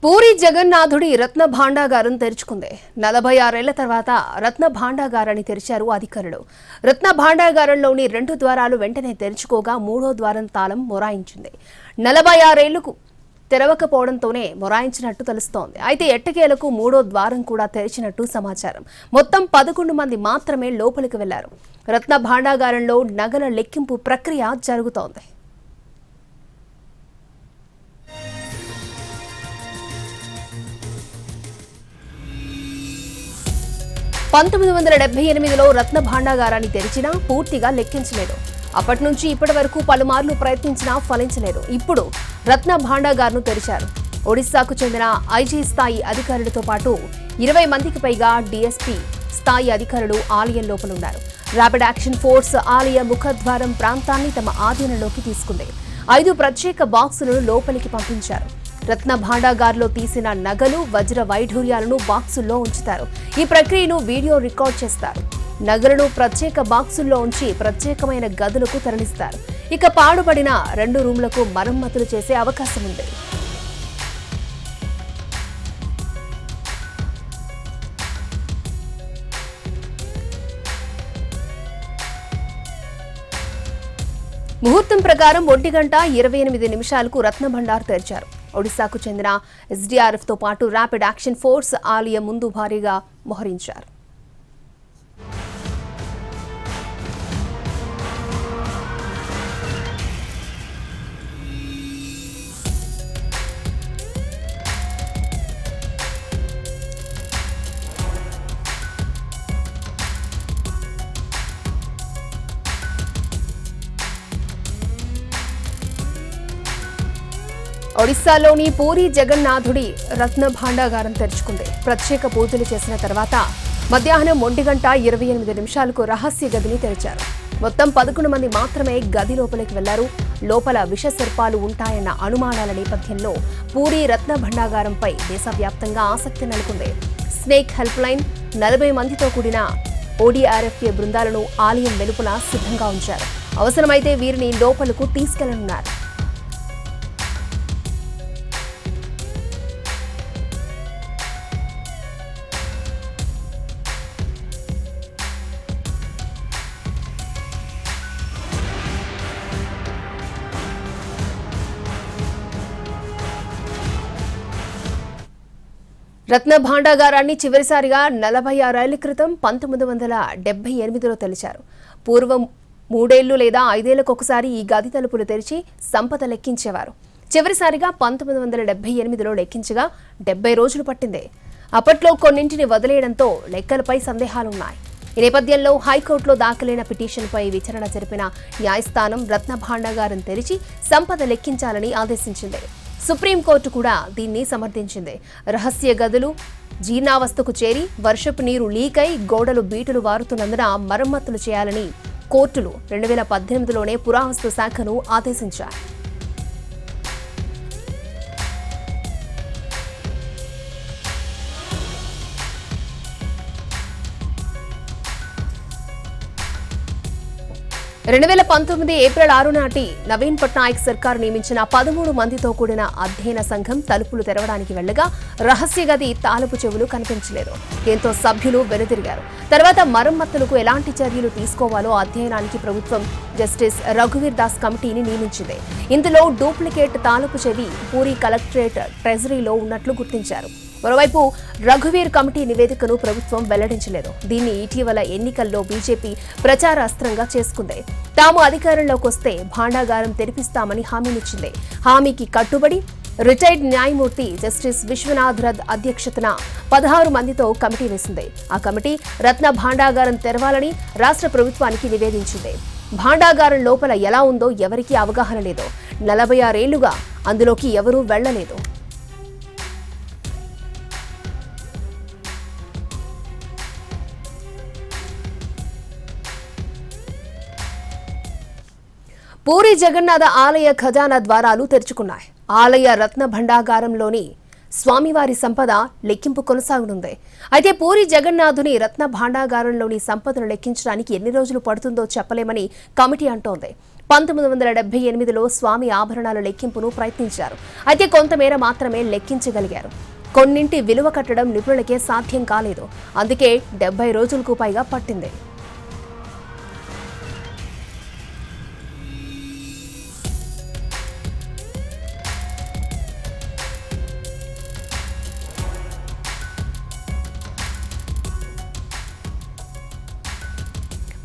పూరి జగన్నాథుడి రత్న భాండాగారం తెరుచుకుంది. 46 ఏళ్ల తర్వాత రత్న భాండాగారాన్ని తెరిచారు అధికారులు. రత్న భాండాగారంలోని 2 ద్వారాలు వెంటనే తెరుచుకోగా 3వ ద్వారం తాళం మొరాయించింది. 46 ఏళ్లకు తెరవకపోవడంతోనే మొరాయించినట్టు తెలుస్తోంది. అయితే ఎట్టకేలకు 3వ ద్వారం కూడా తెరిచినట్టు సమాచారం. మొత్తం 11 మంది మాత్రమే లోపలికి వెళ్లారు. రత్న భాండాగారంలో నగల లెక్కింపు ప్రక్రియ జరుగుతోంది. 1978లో రత్న భాండాగారాన్ని తెరిచినా పూర్తిగా లెక్కించలేదు. అప్పటి నుంచి ఇప్పటి వరకు పలుమార్లు ప్రయత్నించినా ఫలించలేదు. ఇప్పుడు రత్న భాండాగార్ను తెరిచారు. ఒడిశాకు చెందిన ఐజీ స్థాయి అధికారులతో పాటు 20 మందికి పైగా డీఎస్పీ స్థాయి అధికారులు ఆలయం లోపల ఉన్నారు. ర్యాపిడ్ యాక్షన్ ఫోర్స్ ఆలయ ముఖద్వారం ప్రాంతాన్ని తమ ఆధీనంలోకి తీసుకుంది. 5 ప్రత్యేక బాక్సులను లోపలికి పంపించారు. రత్న భాండాగార్లో తీసిన నగలు, వజ్ర వైఢూర్యాలను బాక్సుల్లో ఉంచుతారు. ఈ ప్రక్రియను వీడియో రికార్డ్ చేస్తారు. నగలను ప్రత్యేక బాక్సుల్లో ఉంచి ప్రత్యేకమైన గదులకు తరలిస్తారు. ఇక పాడుపడిన 2 రూమ్లకు మరమ్మతులు చేసే అవకాశం ఉంది. ముహూర్తం ప్రకారం 1:28 రత్న భండార్ తెరిచారు. ఒడిశాకు చెందిన ఎస్డీఆర్ఎఫ్ తో పాటు ర్యాపిడ్ యాక్షన్ ఫోర్స్ ఆలయం ముందు భారీగా మోహరించారు. ఒడిశాలోని పూరి జగన్నాథుడి రత్న భాండాగారం తెరుచుకుంది. ప్రత్యేక పూజలు చేసిన తర్వాత మధ్యాహ్నం 1:28 రహస్య గదిని తెరిచారు. మొత్తం 11 మంది మాత్రమే గది లోపలికి వెళ్లారు. లోపల విష సర్పాలు ఉంటాయన్న అనుమానాల నేపథ్యంలో పూరి రత్న భాండాగారంపై దేశవ్యాప్తంగా ఆసక్తి నెలకొంది. స్నేక్ హెల్ప్ లైన్, 40 మందితో కూడిన ఓడీఆర్ఎఫ్ఏ బృందాలను ఆలయం వెలుపల సిద్ధంగా ఉంచారు. అవసరమైతే వీరిని లోపలకు తీసుకెళ్లనున్నారు. రత్న భాండాగారాన్ని చివరిసారిగా 46 ఏళ్ల క్రితం 1978లో తెరిచారు. పూర్వం 3 ఏళ్లు లేదా 5 ఏళ్లకొకసారి ఈ గది తలుపులు తెరిచి సంపద లెక్కించేవారు. చివరిసారిగా 1978లో లెక్కించగా 70 రోజులు పట్టింది. అప్పట్లో కొన్నింటిని వదిలేయడంతో లెక్కలపై సందేహాలున్నాయి. ఈ నేపథ్యంలో హైకోర్టులో దాఖలైన పిటిషన్పై విచారణ జరిపిన న్యాయస్థానం రత్న భాండాగారం తెరిచి సంపద లెక్కించాలని ఆదేశించింది. సుప్రీంకోర్టు కూడా దీన్ని సమర్థించింది. రహస్య గదులు జీర్ణావస్థకు చేరి వర్షపు నీరు లీక్ అయి గోడలు బీటులు వారుతున్నందున మరమ్మతులు చేయాలని కోర్టులు 2018లోనే పురావస్తు శాఖను ఆదేశించారు. ఏప్రిల్ 6 నాటి నవీన్ పట్నాయక్ సర్కారు నియమించిన 13 మందితో కూడిన అధ్యయన సంఘం తలుపులు తెరవడానికి వెళ్లగా రహస్య గది తాళపు చెవులు కనిపించలేదు. దీంతో సభ్యులు వెనుదిరిగారు. తర్వాత మరమ్మతులకు ఎలాంటి చర్యలు తీసుకోవాలో అధ్యయనానికి ప్రభుత్వం జస్టిస్ రఘువీర్ దాస్ కమిటీని నియమించింది. ఇందులో డూప్లికేట్ తాళపు చెవి పూరి కలెక్టరేట్ ట్రెజరీలో ఉన్నట్లు గుర్తించారు. మరోవైపు రఘువీర్ కమిటీ నివేదికను ప్రభుత్వం వెల్లడించలేదు. దీన్ని ఇటీవల ఎన్నికల్లో బీజేపీ ప్రచారాస్త్రంగా చేసుకుంది. తాము అధికారంలోకి వస్తే భాండాగారం తెరిపిస్తామని హామీనిచ్చింది. హామీకి కట్టుబడి రిటైర్డ్ న్యాయమూర్తి జస్టిస్ విశ్వనాథ్ రథ్ అధ్యక్షతన 16 మందితో కమిటీ వేసింది. ఆ కమిటీ రత్న భాండాగారం తెరవాలని రాష్ట్ర ప్రభుత్వానికి నివేదించింది. భాండాగారం లోపల ఎలా ఉందో ఎవరికీ అవగాహన లేదు. 46 ఏళ్లుగా అందులోకి ఎవరూ వెళ్లలేదు. పూరి జగన్నాథ ఆలయ ఖజానా ద్వారాలు తెరుచుకున్నాయి. ఆలయ రత్న భండాగారంలోని స్వామివారి సంపద లెక్కింపు కొనసాగనుంది. అయితే పూరి జగన్నాథుని రత్న భాండాగారంలోని సంపదను లెక్కించడానికి ఎన్ని రోజులు పడుతుందో చెప్పలేమని కమిటీ అంటోంది. 1978లో స్వామి ఆభరణాల లెక్కింపును ప్రయత్నించారు. అయితే కొంతమేర మాత్రమే లెక్కించగలిగారు. కొన్నింటి విలువ కట్టడం నిపుణులకే సాధ్యం కాలేదు. అందుకే 70 రోజులకు పైగా పట్టింది.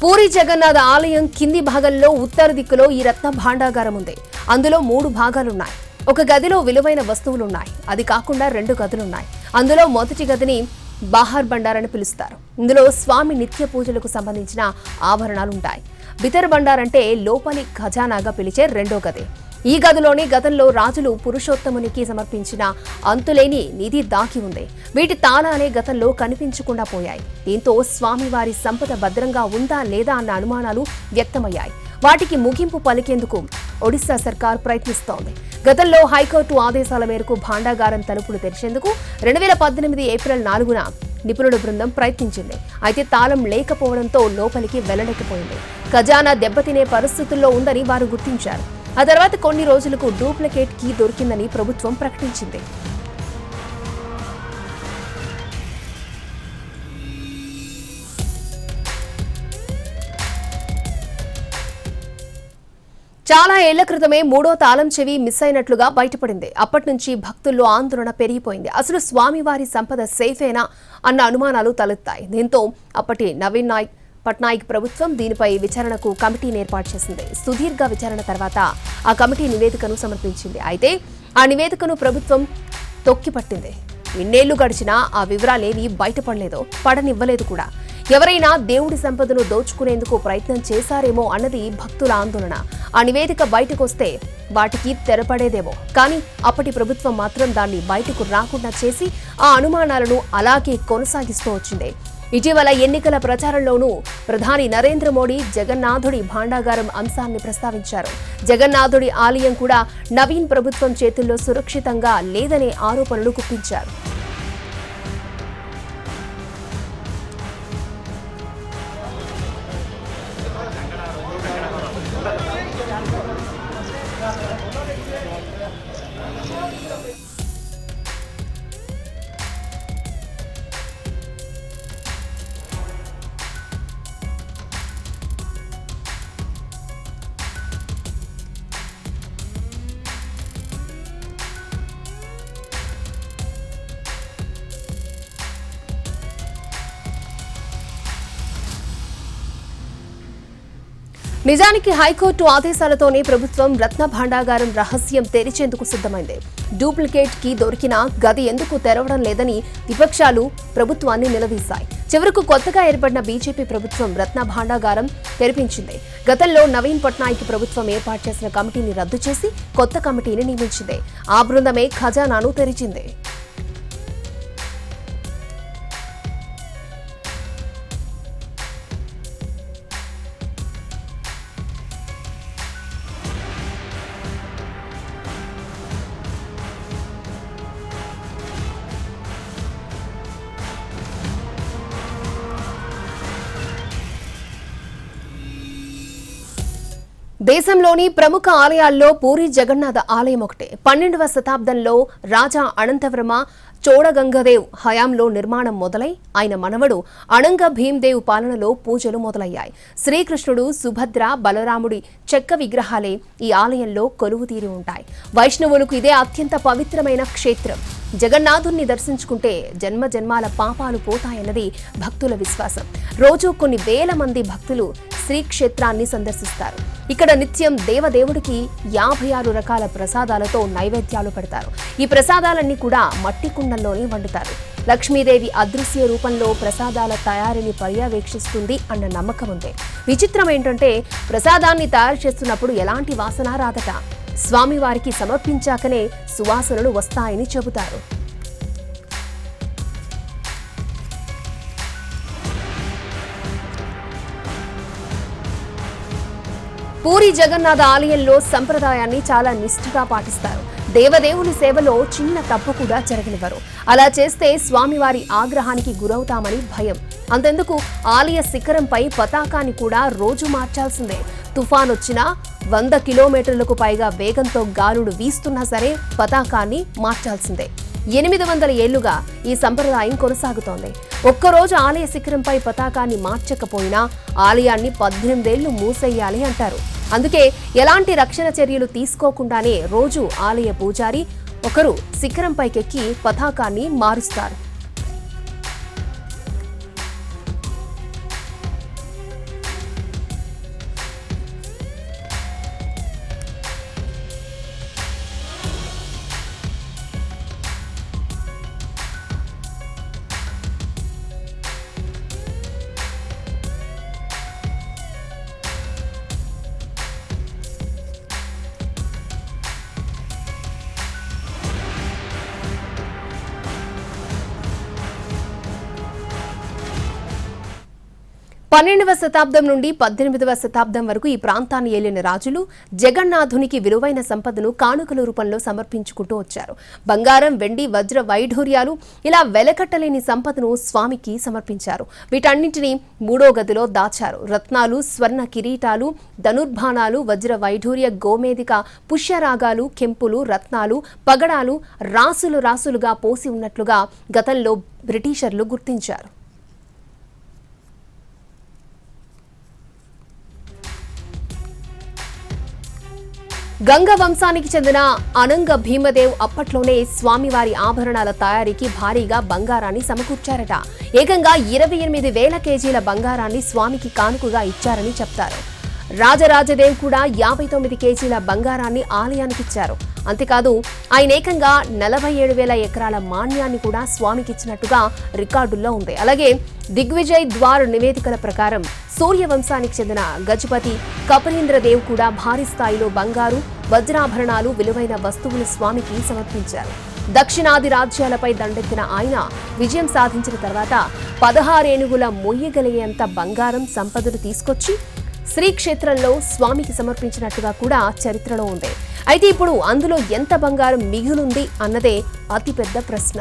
పూరి జగన్నాథ ఆలయం కింది భాగంలో ఉత్తర దిక్కులో ఈ రత్న భాండాగారం ఉంది. అందులో 3 భాగాలున్నాయి. ఒక గదిలో విలువైన వస్తువులున్నాయి. అది కాకుండా 2 గదులున్నాయి. అందులో మొదటి గదిని బాహర్ బండార్ అని పిలుస్తారు. ఇందులో స్వామి నిత్య పూజలకు సంబంధించిన ఆభరణాలుంటాయి. బితర్ బండార్ అంటే లోపలి ఖజానాగా పిలిచే 2వ గది. ఈ గదిలోని గతంలో రాజులు పురుషోత్తమునికి సమర్పించిన అంతులేని నిధి దాకి ఉంది. వీటి తాళాలే గతంలో కనిపించకుండా పోయాయి. దీంతో స్వామివారి సంపద భద్రంగా ఉందా లేదా అన్న అనుమానాలు వ్యక్తమయ్యాయి. వాటికి ముగింపు పలికేందుకు ఒడిశా సర్కార్ ప్రయత్నిస్తోంది. గతంలో హైకోర్టు ఆదేశాల మేరకు భాండాగారం తలుపులు తెరిచేందుకు 2018 ఏప్రిల్ 4న నిపుణుల బృందం ప్రయత్నించింది. అయితే తాళం లేకపోవడంతో లోపలికి వెళ్లలేకపోయింది. ఖజానా దెబ్బతినే పరిస్థితుల్లో ఉందని వారు గుర్తించారు. ఆ తర్వాత కొన్ని రోజులకు డూప్లికేట్ కీ దొరికిందని ప్రభుత్వం ప్రకటించింది. చాలా ఏళ్ల క్రితమే 3వ తాళం చెవి మిస్ అయినట్లుగా బయటపడింది. అప్పటి నుంచి భక్తుల్లో ఆందోళన పెరిగిపోయింది. అసలు స్వామివారి సంపద సేఫేనా అన్న అనుమానాలు తలెత్తాయి. దీంతో అప్పటి నవీన్ పట్నాయక్ ప్రభుత్వం దీనిపై విచారణకు కమిటీని ఏర్పాటు చేసింది. సుదీర్ఘ విచారణ తర్వాత ఆ కమిటీ నివేదికను సమర్పించింది. అయితే ఆ నివేదికను ప్రభుత్వం తొక్కిపట్టింది. ఇన్నేళ్లు గడిచినా ఆ వివరాలేవి బయటపడలేదు, పడనివ్వలేదు కూడా. ఎవరైనా దేవుడి సంపదను దోచుకునేందుకు ప్రయత్నం చేశారేమో అన్నది భక్తుల ఆందోళన. ఆ నివేదిక బయటకొస్తే వాటికి తెరపడేదేమో. కానీ అప్పటి ప్రభుత్వం మాత్రం దాన్ని బయటకు రాకుండా చేసి ఆ అనుమానాలను అలాగే కొనసాగిస్తూ వచ్చింది. ఇటీవల ఎన్నికల ప్రచారంలోనూ ప్రధాని నరేంద్ర మోడీ జగన్నాథుడి భాండాగారం అంశాన్ని ప్రస్తావించారు. జగన్నాథుడి ఆలయం కూడా నవీన్ ప్రభుత్వం చేతుల్లో సురక్షితంగా లేదనే ఆరోపణలు గుప్పించారు. నిజానికి హైకోర్టు ఆదేశాలతోనే ప్రభుత్వం రత్న భాండాగారం రహస్యం తెరిచేందుకు సిద్ధమైంది. డూప్లికేట్ కీ దొరికినా గది ఎందుకు తెరవడం లేదని విపక్షాలు ప్రభుత్వాన్ని నిలదీశాయి. చివరకు కొత్తగా ఏర్పడిన బీజేపీ ప్రభుత్వం రత్న భాండాగారం తెరిపించింది. గతంలో నవీన్ పట్నాయక్ ప్రభుత్వం ఏర్పాటు చేసిన కమిటీని రద్దు చేసి కొత్త కమిటీని నియమించింది. ఆ బృందమే ఖజానాను తెరిచింది. దేశంలోని ప్రముఖ ఆలయాల్లో పూరి జగన్నాథ ఆలయం ఒకటే. 12వ శతాబ్దంలో రాజా అనంతవర్మ చోడగంగదేవ్ హయాంలో నిర్మాణం మొదలై ఆయన మనవడు అనంగ భీమ్దేవ్ పాలనలో పూజలు మొదలయ్యాయి. శ్రీకృష్ణుడు, సుభద్ర, బలరాముడి చెక్క విగ్రహాలే ఈ ఆలయంలో కొలువుతీరి ఉంటాయి. వైష్ణవులకు ఇదే అత్యంత పవిత్రమైన క్షేత్రం. జగన్నాథుణ్ణి దర్శించుకుంటే జన్మ జన్మాల పాపాలు పోతాయన్నది భక్తుల విశ్వాసం. రోజు కొన్ని వేల మంది భక్తులు శ్రీక్షేత్రాన్ని సందర్శిస్తారు. ఇక్కడ నిత్యం దేవదేవుడికి 56 రకాల ప్రసాదాలతో నైవేద్యాలు పెడతారు. ఈ ప్రసాదాలన్నీ కూడా మట్టి కుండల్లోనే వండుతారు. లక్ష్మీదేవి అదృశ్య రూపంలో ప్రసాదాల తయారీని పర్యవేక్షిస్తుంది అన్న నమ్మకం ఉంది. విచిత్రం ఏంటంటే ప్రసాదాన్ని తయారు చేస్తున్నప్పుడు ఎలాంటి వాసన రాదట. స్వామివారికి సమర్పించాకనే సువాసనలు వస్తాయని చెబుతారు. పూరి జగన్నాథ ఆలయంలో సంప్రదాయాన్ని చాలా నిష్ఠగా పాటిస్తారు. దేవదేవుని సేవలో చిన్న తప్పు కూడా జరగనివ్వరు. అలా చేస్తే స్వామివారి ఆగ్రహానికి గురవుతామని భయం. అంతెందుకు ఆలయ శిఖరంపై పతాకాన్ని కూడా రోజు మార్చాల్సిందే. తుఫాన్ వచ్చినా 100 కిలోమీటర్లకు పైగా వేగంతో గాలులు వీస్తున్నా సరే పతాకాన్ని మార్చాల్సిందే. 800 ఏళ్లుగా ఈ సంప్రదాయం కొనసాగుతోంది. ఒక్కరోజు ఆలయ శిఖరంపై పతాకాన్ని మార్చకపోయినా ఆలయాన్ని 18 ఏళ్లు మూసేయాలి అంటారు. అందుకే ఎలాంటి రక్షణ చర్యలు తీసుకోకుండానే రోజు ఆలయ పూజారి ఒకరు శిఖరంపైకెక్కి పతాకాన్ని మారుస్తారు. పన్నెండవ శతాబ్దం నుండి 18వ శతాబ్దం వరకు ఈ ప్రాంతాన్ని ఏలిన రాజులు జగన్నాథునికి విలువైన సంపదను కానుకల రూపంలో సమర్పించుకుంటూ వచ్చారు. బంగారం, వెండి, వజ్ర వైఢూర్యాలు ఇలా వెలకట్టలేని సంపదను స్వామికి సమర్పించారు. వీటన్నింటినీ 3వ గదిలో దాచారు. రత్నాలు, స్వర్ణ కిరీటాలు, ధనుర్బాణాలు, వజ్ర వైఢూర్య, గోమేదిక, పుష్యరాగాలు, కెంపులు, రత్నాలు, పగడాలు రాసులు రాసులుగా పోసి ఉన్నట్లుగా గతంలో బ్రిటిషర్లు గుర్తించారు. గంగ వంశానికి చెందిన అనంగ భీమదేవ్ అప్పట్లోనే స్వామివారి ఆభరణాల తయారీకి భారీగా బంగారాన్ని సమకూర్చారట. ఏకంగా 28,000 కేజీల బంగారాన్ని స్వామికి కానుకగా ఇచ్చారని చెప్తారు. రాజరాజదేవ్ కూడా 59 కేజీల బంగారాన్ని ఆలయానికిచ్చారు. అంతేకాదు ఆయన ఏకంగా 47,000 ఎకరాల మాన్యాన్ని కూడా స్వామికిచ్చినట్టుగా రికార్డుల్లో ఉంది. అలాగే దిగ్విజయ్ ద్వార్ నివేదికల ప్రకారం సూర్యవంశానికి చెందిన గజపతి కపిలేంద్రదేవ్ కూడా భారీ స్థాయిలో బంగారు, వజ్రాభరణాలు, విలువైన వస్తువులు స్వామికి సమర్పించారు. దక్షిణాది రాజ్యాలపై దండెత్తిన ఆయన విజయం సాధించిన తర్వాత 16 ఏనుగుల మొయ్యగలిగేంత బంగారం సంపదను తీసుకొచ్చి శ్రీక్షేత్రంలో స్వామికి సమర్పించినట్టుగా కూడా చరిత్రలో ఉంది. అయితే ఇప్పుడు అందులో ఎంత బంగారం మిగులుంది అన్నదే అతిపెద్ద ప్రశ్న.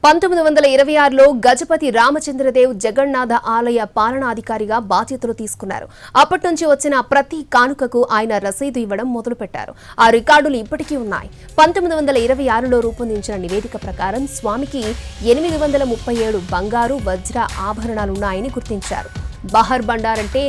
పంతొమ్మిది 1926లో గజపతి రామచంద్రదేవ్ జగన్నాథ ఆలయ పాలనాధికారిగా బాధ్యతలు తీసుకున్నారు. అప్పటి నుంచి వచ్చిన ప్రతి కానుకకు ఆయన రసీదు ఇవ్వడం మొదలుపెట్టారు. ఆ రికార్డులు ఇప్పటికీ ఉన్నాయి. 1926లో రూపొందించిన నివేదిక ప్రకారం స్వామికి 837 బంగారు, వజ్ర ఆభరణాలున్నాయని గుర్తించారు. బహర్ బండార్ అంటే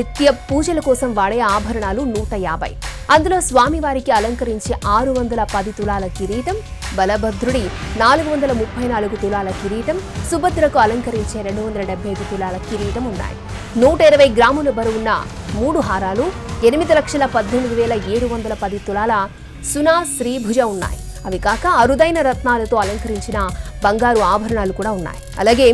నిత్య పూజల కోసం వాడే ఆభరణాలు 150. అందులో స్వామివారికి అలంకరించి 610 తులాల కిరీటం, బలభద్రుడి 434 తులాల కిరీటం, సుభద్రకు అలంకరించే 275 తులాల కిరీటం ఉన్నాయి. 120 గ్రాముల బరువున్న 3 హారాలు, 8,18,710 తులాల సునా శ్రీభుజ ఉన్నాయి. అవి కాక అరుదైన రత్నాలతో అలంకరించిన బంగారు ఆభరణాలు కూడా ఉన్నాయి. అలాగే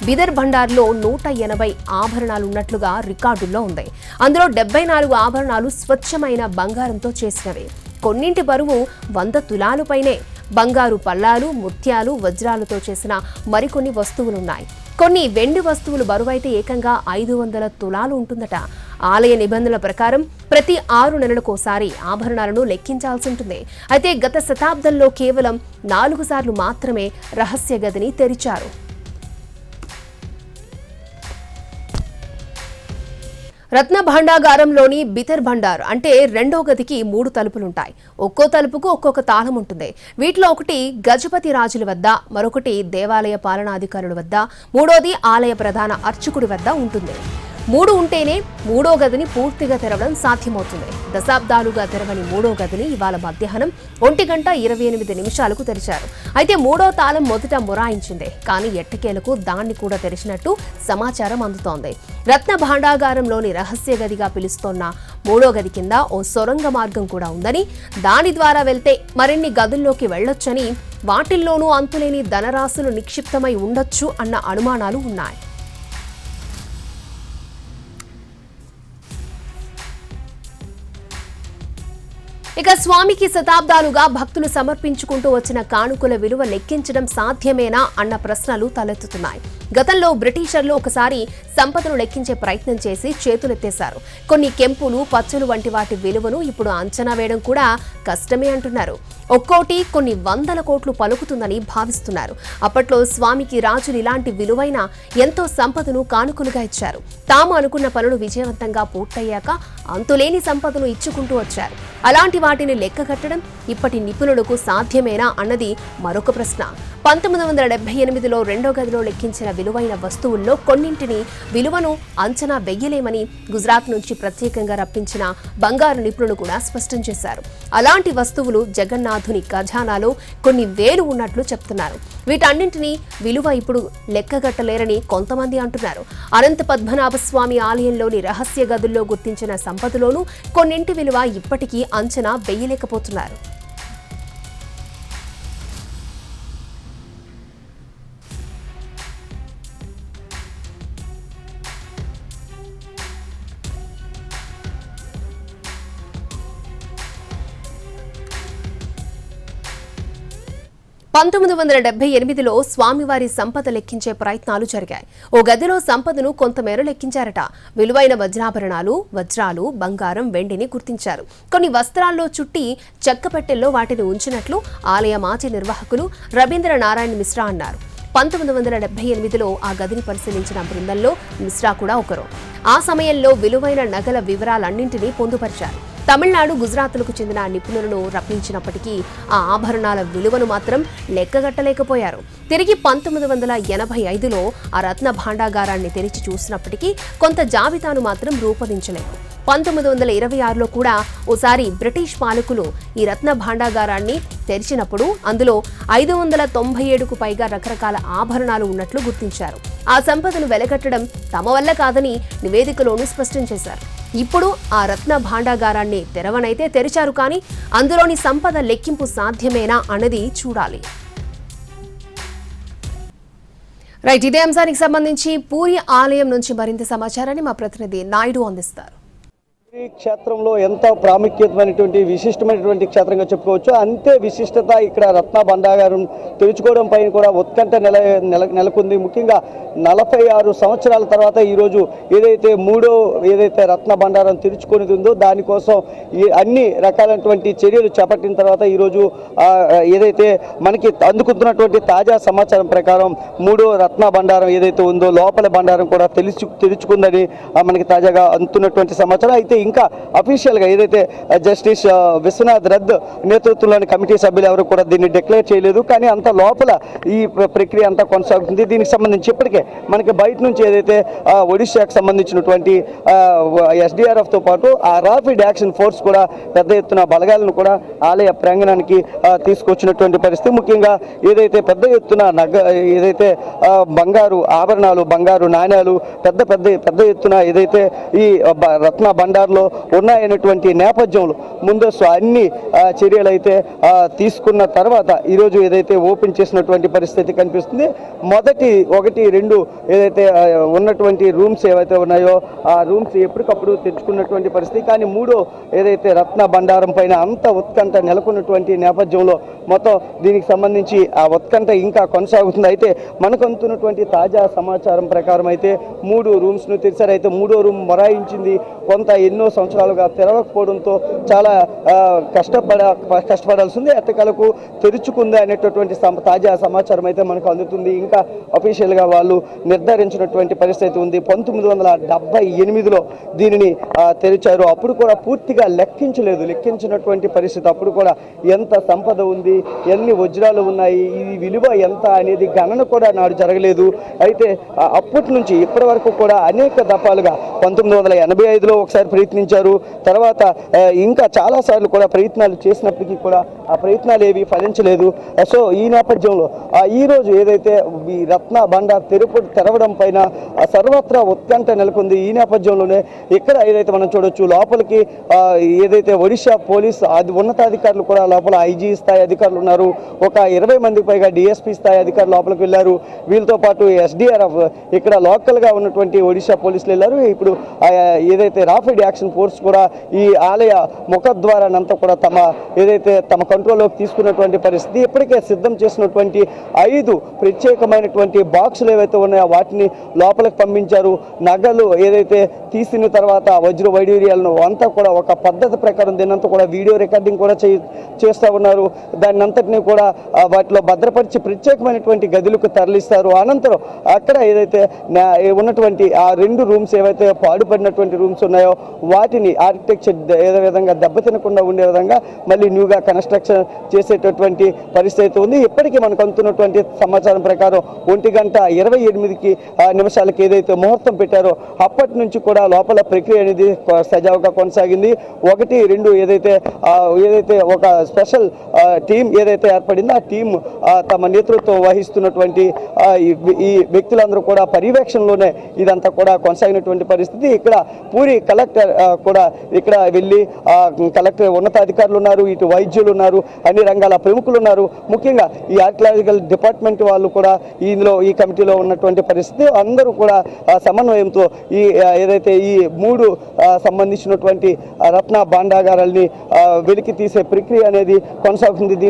బిదర్ భండార్లో 180 ఆభరణాలు ఉన్నట్లుగా రికార్డుల్లో ఉంది. అందులో 74 ఆభరణాలు స్వచ్ఛమైన బంగారంతో చేసినవి. కొన్నింటి బరువు 100 తులాలు పైనే. బంగారు పల్లాలు, ముత్యాలు, వజ్రాలతో చేసిన మరికొన్ని వస్తువులున్నాయి. కొన్ని వెండి వస్తువులు బరువైతే ఏకంగా 500 తులాలు ఉంటుందట. ఆలయ నిబంధనల ప్రకారం ప్రతి 6 నెలలకోసారి ఆభరణాలను లెక్కించాల్సి ఉంటుంది. అయితే గత శతాబ్దంలో కేవలం 4 సార్లు మాత్రమే రహస్య గదిని తెరిచారు. రత్న భాండాగారంలోని బితర్ భండార్ అంటే 2వ గదికి 3 తలుపులుంటాయి. ఒక్కో తలుపుకు ఒక్కొక్క తాళం ఉంటుంది. వీటిలో ఒకటి గజపతి రాజుల వద్ద, మరొకటి దేవాలయ పాలనాధికారుల వద్ద, మూడోది ఆలయ ప్రధాన అర్చకుడి వద్ద ఉంటుంది. 3 ఉంటేనే 3వ గదిని పూర్తిగా తెరవడం సాధ్యమవుతుంది. దశాబ్దాలుగా తెరవని 3వ గదిని ఇవాళ మధ్యాహ్నం 1:28 తెరిచారు. అయితే 3వ తాళం మొదట మొరాయించింది. కానీ ఎట్టకేలకు దాన్ని కూడా తెరిచినట్టు సమాచారం అందుతోంది. రత్న భాండాగారంలోని రహస్య గదిగా పిలుస్తోన్న 3వ గది కింద ఓ సొరంగ మార్గం కూడా ఉందని, దాని ద్వారా వెళ్తే మరిన్ని గదుల్లోకి వెళ్లొచ్చని, వాటిల్లోనూ అంతులేని ధనరాశులు నిక్షిప్తమై ఉండొచ్చు అన్న అనుమానాలు ఉన్నాయి. ఇక స్వామికి శతాబ్దాలుగా భక్తులు సమర్పించుకుంటూ వచ్చిన కానుకల విలువ లెక్కించడం సాధ్యమేనా అన్న ప్రశ్నలు తలెత్తుతున్నాయి. గతంలో బ్రిటిషర్లు ఒకసారి సంపదను లెక్కించే ప్రయత్నం చేసి చేతులెత్తేశారు. కొన్ని కెంపులు, పచ్చలు వంటి వాటి విలువను ఇప్పుడు అంచనా వేయడం కూడా కష్టమే అంటున్నారు. ఒక్కోటి కొన్ని వందల కోట్లు పలుకుతుందని భావిస్తున్నారు. అప్పట్లో స్వామికి రాజులు ఇలాంటి విలువైన ఎంతో సంపదను కానుకలుగా ఇచ్చారు. తాము అనుకున్న పనులు విజయవంతంగా పూర్తయ్యాక అంతులేని సంపదను ఇచ్చుకుంటూ వచ్చారు. అలాంటి వాటిని లెక్కగట్టడం ఇప్పటి నిపుణులకు సాధ్యమేనా అన్నది మరొక ప్రశ్న. 1978లో రెండో గదిలో లెక్కించిన విలువైన వస్తువుల్లో కొన్నింటిని విలువను అంచనా వెయ్యలేమని గుజరాత్ నుంచి ప్రత్యేకంగా రప్పించిన బంగారు నిపుణులు కూడా స్పష్టం చేశారు. అలాంటి వస్తువులు జగన్నాథుని ఖజానాలో కొన్ని వేలు ఉన్నట్లు చెప్తున్నారు. వీటన్నింటినీ విలువ ఇప్పుడు లెక్కగట్టలేరని కొంతమంది అంటున్నారు. అనంత పద్మనాభ స్వామి ఆలయంలోని రహస్య గదుల్లో గుర్తించిన సంపదలోనూ కొన్నింటి విలువ ఇప్పటికీ అంచనా వెయ్యలేకపోతున్నారు. పంతొమ్మిది 1978లో స్వామివారి సంపద లెక్కించే ప్రయత్నాలు జరిగాయి. ఓ గదిలో సంపదను కొంతమేర లెక్కించారట. విలువైన వజ్రాభరణాలు, వజ్రాలు, బంగారం, వెండిని గుర్తించారు. కొన్ని వస్త్రాల్లో చుట్టి చెక్కపెట్టెల్లో వాటిని ఉంచినట్లు ఆలయ మాజీ నిర్వాహకులు రవీంద్ర నారాయణ మిశ్రా అన్నారు. 1978లో ఆ గదిని పరిశీలించిన బృందంలో మిశ్రా కూడా ఒకరు. ఆ సమయంలో విలువైన నగల వివరాలన్నింటినీ పొందుపరిచారు. తమిళనాడు, గుజరాత్లకు చెందిన నిపుణులను రప్పించినప్పటికీ ఆ ఆభరణాల విలువను మాత్రం లెక్కగట్టలేకపోయారు. తిరిగి 1985లో ఆ రత్న భాండాగారాన్ని తెరిచి చూసినప్పటికీ కొంత జాబితాను మాత్రం రూపొందించలేదు. 1926లో కూడా ఓసారి బ్రిటిష్ పాలకులు ఈ రత్న భాండాగారాన్ని తెరిచినప్పుడు అందులో 597కు పైగా రకరకాల ఆభరణాలు ఉన్నట్లు గుర్తించారు. ఆ సంపదను వెలగట్టడం తమ వల్ల కాదని నివేదికలోనూ స్పష్టం చేశారు. ఇప్పుడు ఆ రత్న భాండాగారాన్ని తెరవనైతే తెరిచారు, కానీ అందులోని సంపద లెక్కింపు సాధ్యమేనా అన్నది చూడాలి. రైట్, ఇదే అంశానికి సంబంధించి పూరి ఆలయం నుంచి మరింత సమాచారాన్ని మా ప్రతినిధి నాయుడు అందిస్తారు. ఈ క్షేత్రంలో ఎంతో ప్రాముఖ్యమైనటువంటి విశిష్టమైనటువంటి క్షేత్రంగా చెప్పుకోవచ్చు. అంతే విశిష్టత ఇక్కడ రత్న భండాగారం తెరుచుకోవడం పైన కూడా ఉత్కంఠ నెలకొంది. ముఖ్యంగా 46 సంవత్సరాల తర్వాత ఈరోజు ఏదైతే రత్న భండారం తెరుచుకునేది ఉందో దానికోసం అన్ని రకాలైనటువంటి చర్యలు చేపట్టిన తర్వాత ఈరోజు ఏదైతే మనకి అందుకుంటున్నటువంటి తాజా సమాచారం ప్రకారం 3వ రత్న భండారం ఏదైతే ఉందో లోపల భండారం కూడా తెరుచుకుందని మనకి తాజాగా అందుతున్నటువంటి సమాచారం. అయితే ఇంకా అఫీషియల్గా ఏదైతే జస్టిస్ విశ్వనాథ్ రథ్ నేతృత్వంలోని కమిటీ సభ్యులు ఎవరు కూడా దీన్ని డిక్లేర్ చేయలేదు. కానీ అంత లోపల ఈ ప్రక్రియ అంతా కొనసాగుతుంది. దీనికి సంబంధించి ఇప్పటికే మనకి బయట నుంచి ఏదైతే ఒడిశాకు సంబంధించినటువంటి SDRFతో పాటు ఆ ర్యాపిడ్ యాక్షన్ ఫోర్స్ కూడా పెద్ద ఎత్తున బలగాలను కూడా ఆలయ ప్రాంగణానికి తీసుకొచ్చినటువంటి పరిస్థితి. ముఖ్యంగా ఏదైతే పెద్ద ఎత్తున ఏదైతే బంగారు ఆభరణాలు, బంగారు నాణ్యాలు పెద్ద ఎత్తున ఏదైతే ఈ రత్న భండార్లో ఉన్నాయనేటువంటి నేపథ్యంలో ముందస్తు అన్ని చర్యలు అయితే తీసుకున్న తర్వాత ఈరోజు ఏదైతే ఓపెన్ చేసినటువంటి పరిస్థితి కనిపిస్తుంది. మొదటి 1, 2 ఏదైతే ఉన్నటువంటి రూమ్స్ ఏవైతే ఉన్నాయో ఆ రూమ్స్ ఎప్పటికప్పుడు తెచ్చుకున్నటువంటి పరిస్థితి. కానీ 3వ ఏదైతే రత్న భండారం పైన అంత ఉత్కంఠ నెలకొన్నటువంటి నేపథ్యంలో మొత్తం దీనికి సంబంధించి ఆ ఉత్కంఠ ఇంకా కొనసాగుతుంది. అయితే మనకు అందుతున్నటువంటి తాజా సమాచారం ప్రకారం అయితే 3 రూమ్స్ను తెరిచారు. అయితే 3వ రూమ్ మొరాయించింది కొంత ఎన్నో సంవత్సరాలుగా తెరవకపోవడంతో చాలా కష్టపడాల్సి ఉంది. ఎట్టకాలకు తెరుచుకుంది అనేటటువంటి తాజా సమాచారం అయితే మనకు అందుతుంది. ఇంకా అఫీషియల్గా వాళ్ళు నిర్ధారించినటువంటి పరిస్థితి ఉంది. 1978లో దీనిని తెరిచారు. అప్పుడు కూడా పూర్తిగా లెక్కించినటువంటి పరిస్థితి. అప్పుడు కూడా ఎంత సంపద ఉంది, ఎన్ని వజ్రాలు ఉన్నాయి, ఇది విలువ ఎంత అనేది గణన కూడా నాడు జరగలేదు. అయితే అప్పటి నుంచి ఇప్పటి వరకు కూడా అనేక దఫాలుగా 1985లో ఒకసారి ప్రయత్నించారు. తర్వాత ఇంకా చాలాసార్లు కూడా ప్రయత్నాలు చేసినప్పటికీ కూడా ఆ ప్రయత్నాలు ఏవి ఫలించలేదు. సో ఈ నేపథ్యంలో ఈరోజు ఏదైతే ఈ రత్న భండార్ తెరవడం పైన సర్వత్రా ఉత్కంఠ నెలకొంది. ఈ నేపథ్యంలోనే ఇక్కడ ఏదైతే మనం చూడొచ్చు లోపలికి ఏదైతే ఒడిశా పోలీస్ ఉన్నతాధికారులు కూడా లోపల IG స్థాయి అధికారులు ఉన్నారు. ఒక 20 మందికి పైగా DSP స్థాయి అధికారులు లోపలికి వెళ్ళారు. వీళ్ళతో పాటు SDRF ఇక్కడ లోకల్గా ఉన్నటువంటి ఒడిశా పోలీసులు వెళ్ళారు. ఇప్పుడు ఏదైతే ర్యాపిడ్ యాక్షన్ ప్రొటెక్షన్ ఫోర్స్ కూడా ఈ ఆలయ ముఖద్వారానంతా కూడా తమ కంట్రోల్లోకి తీసుకున్నటువంటి పరిస్థితి. ఇప్పటికే సిద్ధం చేసినటువంటి 5 ప్రత్యేకమైనటువంటి బాక్సులు ఏవైతే ఉన్నాయో వాటిని లోపలికి పంపించారు. నగలు ఏదైతే తీసిన తర్వాత వజ్ర వైడూర్యాలను అంతా కూడా ఒక పద్ధతి ప్రకారం దీనంతా కూడా వీడియో రికార్డింగ్ కూడా చేస్తూ ఉన్నారు. దాన్ని అంతటినీ కూడా వాటిలో భద్రపరిచి ప్రత్యేకమైనటువంటి గదులకు తరలిస్తారు. అనంతరం అక్కడ ఏదైతే ఉన్నటువంటి ఆ 2 రూమ్స్ ఏవైతే పాడుపడినటువంటి రూమ్స్ ఉన్నాయో వాటిని ఆర్కిటెక్చర్ ఏదో విధంగా దెబ్బతినకుండా ఉండే విధంగా మళ్ళీ న్యూగా కన్స్ట్రక్షన్ చేసేటటువంటి పరిస్థితి ఉంది. ఇప్పటికీ మనకు అందుతున్నటువంటి సమాచారం ప్రకారం 1:28 ఏదైతే ముహూర్తం పెట్టారో అప్పటి నుంచి కూడా లోపల ప్రక్రియ అనేది సజావుగా కొనసాగింది. 1, 2 ఏదైతే ఒక స్పెషల్ టీం ఏదైతే ఏర్పడిందో ఆ టీం తమ నేతృత్వం వహిస్తున్నటువంటి ఈ వ్యక్తులందరూ కూడా పర్యవేక్షణలోనే ఇదంతా కూడా కొనసాగినటువంటి పరిస్థితి. ఇక్కడ పూరి కలెక్టర్ కూడా ఇక్కడ వెళ్ళి కలెక్టర్ ఉన్నతాధికారులు ఉన్నారు, ఇటు వైద్యులు ఉన్నారు, అన్ని రంగాల ప్రముఖులు ఉన్నారు. ముఖ్యంగా ఈ ఆర్కియాలజికల్ డిపార్ట్మెంట్ వాళ్ళు కూడా ఈ కమిటీలో ఉన్నటువంటి పరిస్థితి. అందరూ కూడా సమన్వయంతో ఏదైతే ఈ 3 సంబంధించినటువంటి రత్న భాండాగారాల్ని వెలికి తీసే ప్రక్రియ అనేది కొనసాగుతుంది.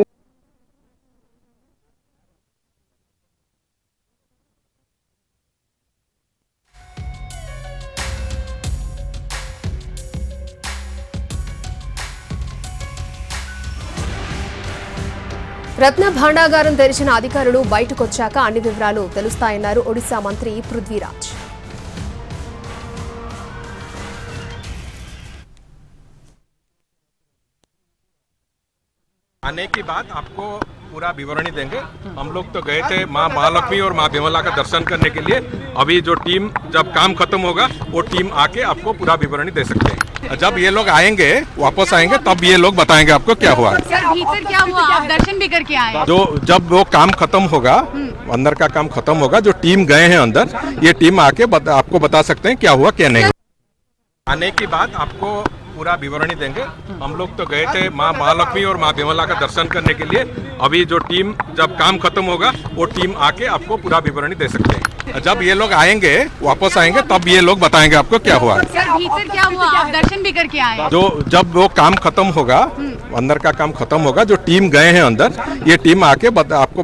రత్న భాండాగారం తెరిచిన అధికారులు బయటకొచ్చాక అన్ని వివరాలు తెలుస్తాయన్నారు ఒడిశా మంత్రి పృథ్వీరాజ్. आने की बात आपको पूरा विवरणी देंगे। हम लोग तो गए थे माँ महालक्ष्मी और माँ विमला का दर्शन करने के लिए। अभी जो टीम जब काम खत्म होगा वो टीम आके आपको पूरा विवरणी दे सकते हैं। जब ये लोग आएंगे वापस आएंगे तब ये लोग बताएंगे आपको क्या हुआ। सर भीतर क्या हुआ, आप दर्शन भी करके आए? जब वो काम खत्म होगा, अंदर का काम खत्म होगा, जो टीम गए हैं अंदर, ये टीम आके आपको बता सकते हैं क्या हुआ क्या नहीं। आने की बात आपको पूरा विवरणी देंगे। हम लोग तो गए थे माँ महालक्ष्मी और माँ विमला का दर्शन करने के लिए। अभी जो टीम जब काम खत्म होगा वो टीम आके आपको पूरा विवरणी दे सकते हैं। जब ये लोग आएंगे वापस आएंगे तब ये लोग बताएंगे आपको क्या हुआ। सर भीतर क्या हुआ, आप दर्शन भी करके आए? जब वो काम खत्म होगा, अंदर का काम खत्म होगा, जो टीम गए हैं अंदर, ये टीम आके आपको